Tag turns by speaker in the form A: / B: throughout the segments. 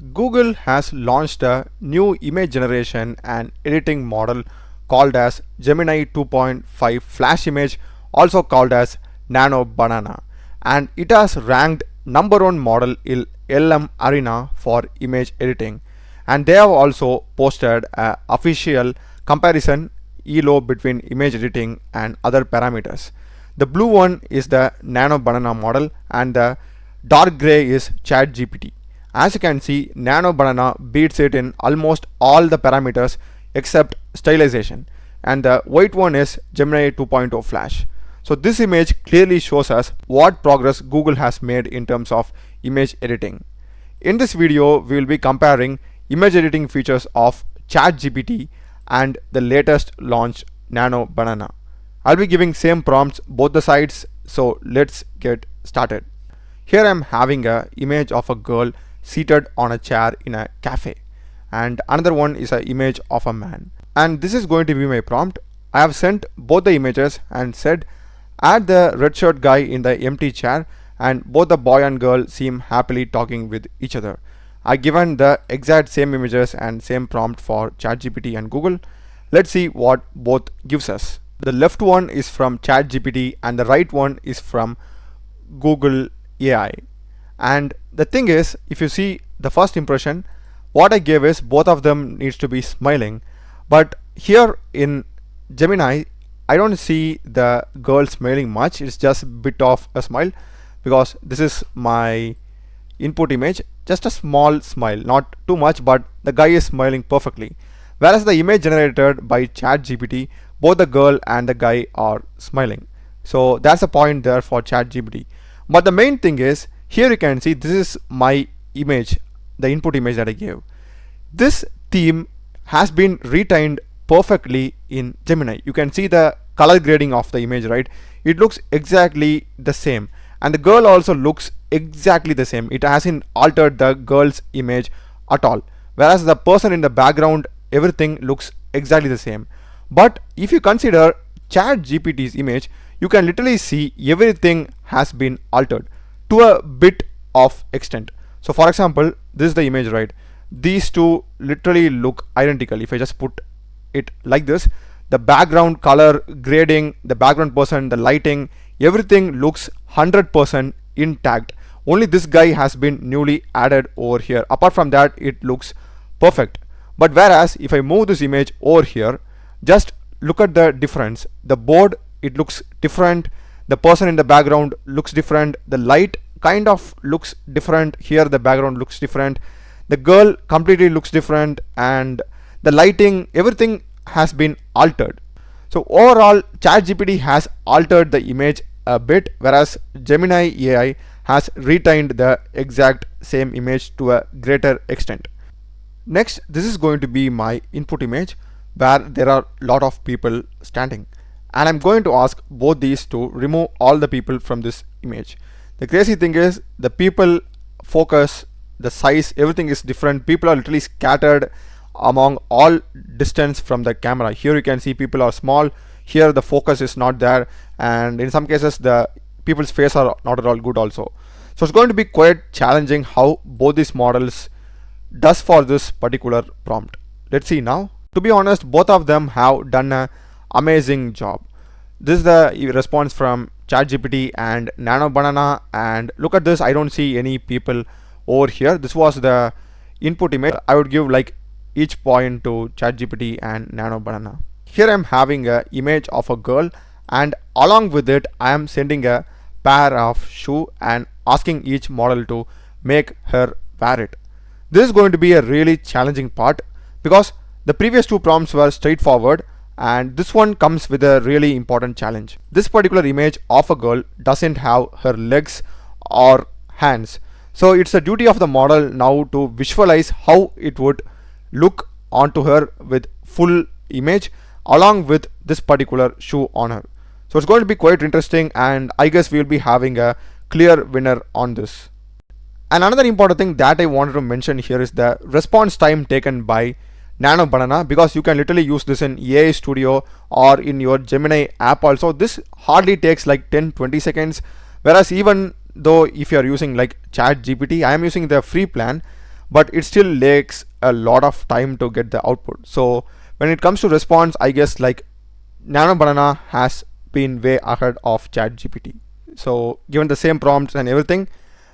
A: Google has launched a new image generation and editing model called as Gemini 2.5 Flash Image, also called as Nano Banana, and it has ranked #1 model in LM Arena for image editing. And they have also posted a official comparison ELO between image editing and other parameters. The blue one is the Nano Banana model and the dark gray is ChatGPT. As you can see, Nano Banana beats it in almost all the parameters except stylization, and the white one is Gemini 2.0 Flash. So this image clearly shows us what progress Google has made in terms of image editing. In this video, we will be comparing image editing features of ChatGPT and the latest launched Nano Banana. I'll be giving same prompts both the sides, so let's get started. Here I'm having a image of a girl seated on a chair in a cafe, and another one is an image of a man, and this is going to be my prompt. I have sent both the images and said add the red shirt guy in the empty chair, and both the boy and girl seem happily talking with each other. I given the exact same images and same prompt for ChatGPT and Google. Let's see what both gives us. The left one is from ChatGPT and the right one is from Google AI. And the thing is, if you see the first impression, what I gave is both of them needs to be smiling, but here in Gemini I don't see the girl smiling much. It's just a bit of a smile because this is my input image, just a small smile, not too much, but the guy is smiling perfectly. Whereas the image generated by ChatGPT, both the girl and the guy are smiling. So that's a point there for ChatGPT. But the main thing is, here you can see this is my image, the input image that I gave. This theme has been retained perfectly in Gemini. You can see the color grading of the image, right? It looks exactly the same, and the girl also looks exactly the same. It hasn't altered the girl's image at all, whereas the person in the background, everything looks exactly the same. But if you consider ChatGPT's image, you can literally see everything has been altered to a bit of extent. So for example, this is the image, right? These two literally look identical. If I just put it like this, the background color grading, the background person, the lighting, everything looks 100% intact. Only this guy has been newly added over here. Apart from that, it looks perfect. But whereas if I move this image over here, just look at the difference. The board, it looks different. The person in the background looks different. The light kind of looks different. Here the background looks different. The girl completely looks different, and the lighting, everything has been altered. So overall, ChatGPT has altered the image a bit, whereas Gemini AI has retained the exact same image to a greater extent. Next, this is going to be my input image where there are a lot of people standing, and I'm going to ask both these to remove all the people from this image. The crazy thing is the people focus, the size, everything is different. People are literally scattered among all distance from the camera. Here you can see people are small. Here the focus is not there, and in some cases the people's face are not at all good also. So it's going to be quite challenging how both these models does for this particular prompt. Let's see now. To be honest, both of them have done an amazing job. This is the response from ChatGPT and Nano Banana, and look at this, I don't see any people over here. This was the input image. I would give like each point to ChatGPT and Nano Banana. Here I'm having an image of a girl, and along with it I am sending a pair of shoe and asking each model to make her wear it. This is going to be a really challenging part because the previous two prompts were straightforward, and this one comes with a really important challenge. This particular image of a girl doesn't have her legs or hands, so it's the duty of the model now to visualize how it would look onto her with full image along with this particular shoe on her. So it's going to be quite interesting, and I guess we'll be having a clear winner on this. And another important thing that I wanted to mention here is the response time taken by Nano Banana, because you can literally use this in AI Studio or in your Gemini app also. This hardly takes like 10-20 seconds, whereas even though if you are using like ChatGPT, I am using the free plan, but it still takes a lot of time to get the output. So when it comes to response, I guess like Nano Banana has been way ahead of ChatGPT. So given the same prompts and everything,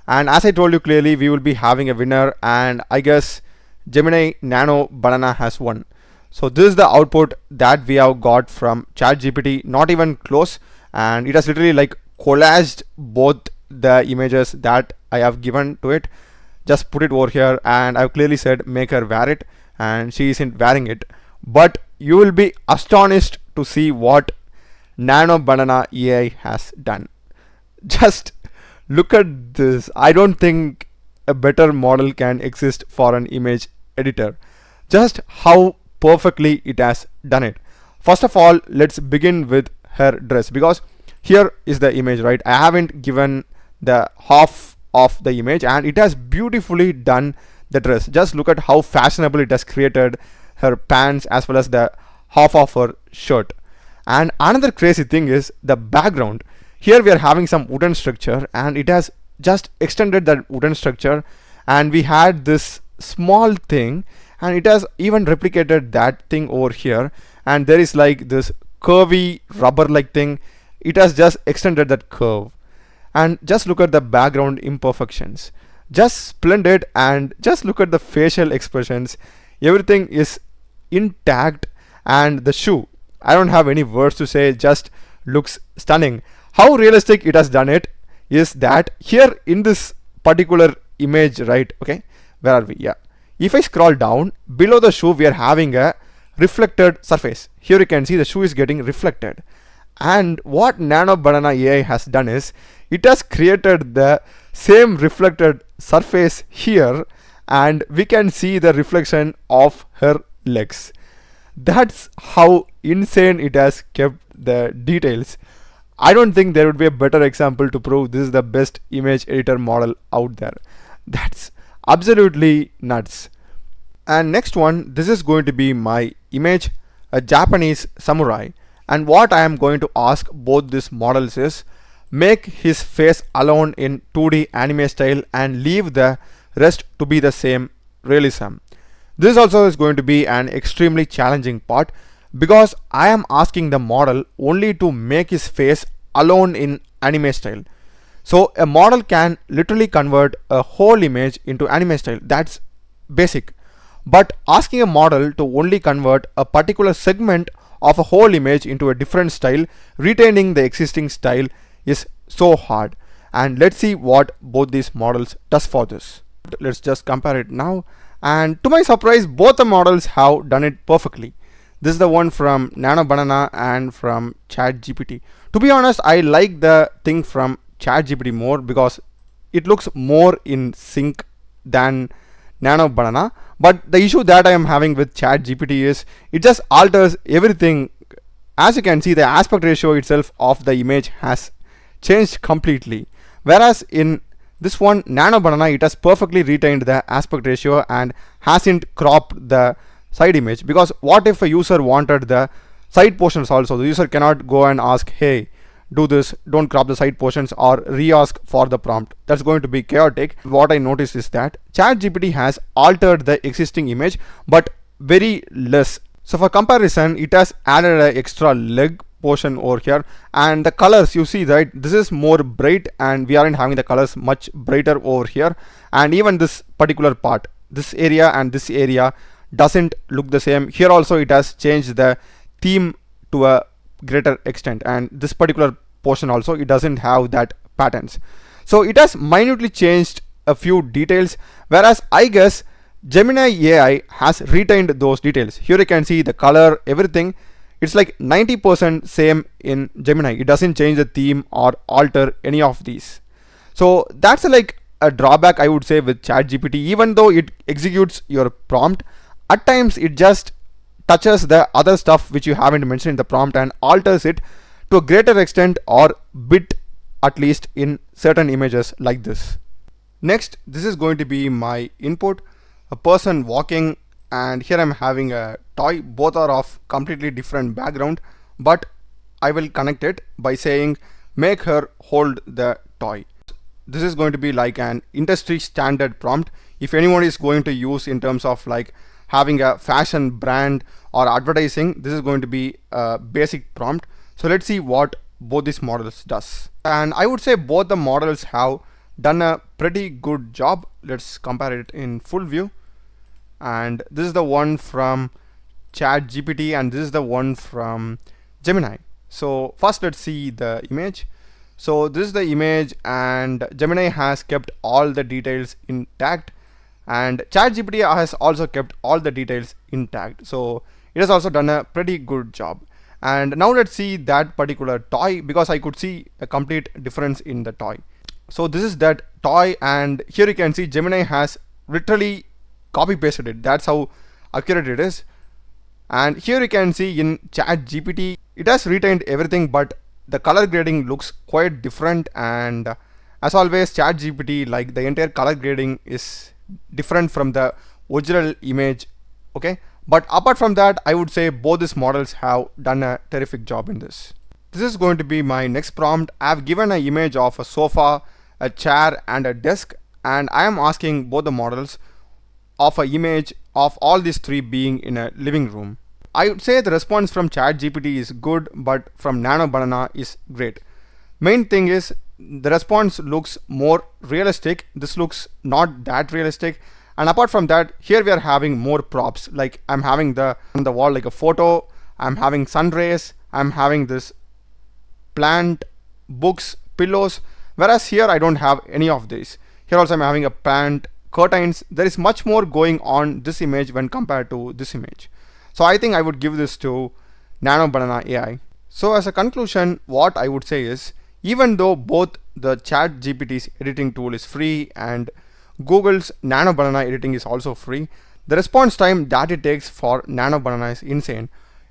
A: and as I told you clearly, we will be having a winner, and I guess Gemini Nano Banana has won. So this is the output that we have got from ChatGPT, not even close, and it has literally like collaged both the images that I have given to it, just put it over here, and I've clearly said make her wear it, and she isn't wearing it. But you will be astonished to see what Nano Banana AI has done. Just look at this. I don't think a better model can exist for an image editor. Just how perfectly it has done it. First of all, let's begin with her dress, because here is the image, right? I haven't given the half of the image, and it has beautifully done the dress. Just look at how fashionable it has created her pants as well as the half of her shirt. And another crazy thing is the background. Here we are having some wooden structure, and it has just extended that wooden structure, and we had this small thing, and it has even replicated that thing over here, and there is like this curvy rubber like thing. It has just extended that curve. And just look at the background imperfections, just splendid. And just look at the facial expressions, everything is intact. And the shoe, I don't have any words to say, just looks stunning. How realistic it has done it is that here in this particular image, right? Okay, where are we? Yeah, if I scroll down below the shoe, we are having a reflected surface. Here you can see the shoe is getting reflected. And what Nano Banana AI has done is it has created the same reflected surface here, and we can see the reflection of her legs. That's how insane it has kept the details. I don't think there would be a better example to prove this is the best image editor model out there. That's absolutely nuts. And next one, this is going to be my image, a Japanese samurai. And what I am going to ask both these models is make his face alone in 2D anime style and leave the rest to be the same realism. This also is going to be an extremely challenging part, because I am asking the model only to make his face alone in anime style. So a model can literally convert a whole image into anime style. That's basic. But asking a model to only convert a particular segment of a whole image into a different style, retaining the existing style, is so hard. And let's see what both these models does for this. Let's just compare it now. And to my surprise, both the models have done it perfectly. This is the one from Nano Banana and from ChatGPT. To be honest, I like the thing from ChatGPT more because it looks more in sync than Nano Banana. But the issue that I am having with ChatGPT is it just alters everything. As you can see, the aspect ratio itself of the image has changed completely. Whereas in this one, Nano Banana, it has perfectly retained the aspect ratio and hasn't cropped the side image. Because what if a user wanted the side portions also? The user cannot go and ask, hey, do this, don't crop the side portions, or re-ask for the prompt. That's going to be chaotic. What I noticed is that ChatGPT has altered the existing image, but very less. So for comparison, it has added an extra leg portion over here, and the colors, you see that this is more bright and we aren't having the colors much brighter over here. And even this particular part, this area and this area doesn't look the same. Here also it has changed the theme to a greater extent, and this particular portion also, it doesn't have that patterns. So it has minutely changed a few details, whereas I guess Gemini AI has retained those details. Here you can see the color, everything. It's like 90% same in Gemini. It doesn't change the theme or alter any of these. So that's like a drawback, I would say, with ChatGPT. Even though it executes your prompt, at times it just touches the other stuff which you haven't mentioned in the prompt and alters it to a greater extent, or bit at least, in certain images like this. Next, this is going to be my input, a person walking, and here I'm having a toy. Both are of completely different background, but I will connect it by saying make her hold the toy. this is going to be like an industry standard prompt. If anyone is going to use in terms of like having a fashion brand or advertising, this is going to be a basic prompt. So let's see what both these models does. And I would say both the models have done a pretty good job. Let's compare it in full view. And this is the one from ChatGPT and this is the one from Gemini. So first let's see the image. So this is the image, and Gemini has kept all the details intact, and ChatGPT has also kept all the details intact. So it has also done a pretty good job. And now let's see that particular toy, because I could see a complete difference in the toy. So this is that toy, and here you can see Gemini has literally copy pasted it. That's how accurate it is. And here you can see in ChatGPT it has retained everything, but the color grading looks quite different. And as always, ChatGPT, like the entire color grading is different from the original image. Okay, but apart from that, I would say both these models have done a terrific job in this. This is going to be my next prompt. I have given an image of a sofa, a chair and a desk, and I am asking both the models of an image of all these three being in a living room. I would say the response from ChatGPT is good, but from Nano Banana is great. Main thing is the response looks more realistic. This looks not that realistic. And apart from that, here we are having more props. Like I'm having on the wall like a photo, I'm having sun rays, I'm having this plant, books, pillows. Whereas here I don't have any of these. Here also I'm having a plant, curtains. There is much more going on this image when compared to this image. So I think I would give this to Nano Banana AI. So as a conclusion, what I would say is, even though both the ChatGPT's editing tool is free and Google's Nano Banana editing is also free, the response time that it takes for Nano Banana is insane.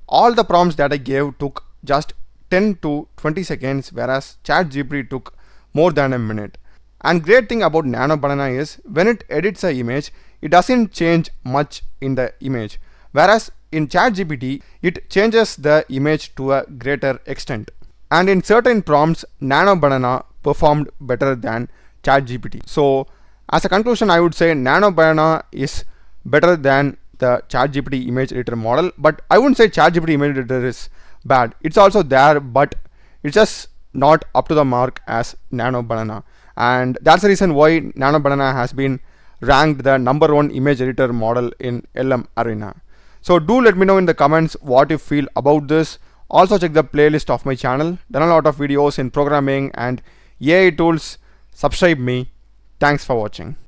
A: All the prompts that I gave took just 10 to 20 seconds, whereas ChatGPT took more than a minute. And great thing about Nano Banana is when it edits an image, it doesn't change much in the image. Whereas in ChatGPT, it changes the image to a greater extent. And in certain prompts, Nano Banana performed better than ChatGPT. So as a conclusion, I would say Nano Banana is better than the ChatGPT image editor model. But I wouldn't say ChatGPT image editor is bad. It's also there, but it's just not up to the mark as Nano Banana. And that's the reason why Nano Banana has been ranked the #1 image editor model in LM Arena. So do let me know in the comments what you feel about this. Also check the playlist of my channel. There are a lot of videos in programming and AI tools. Subscribe me. Thanks for watching.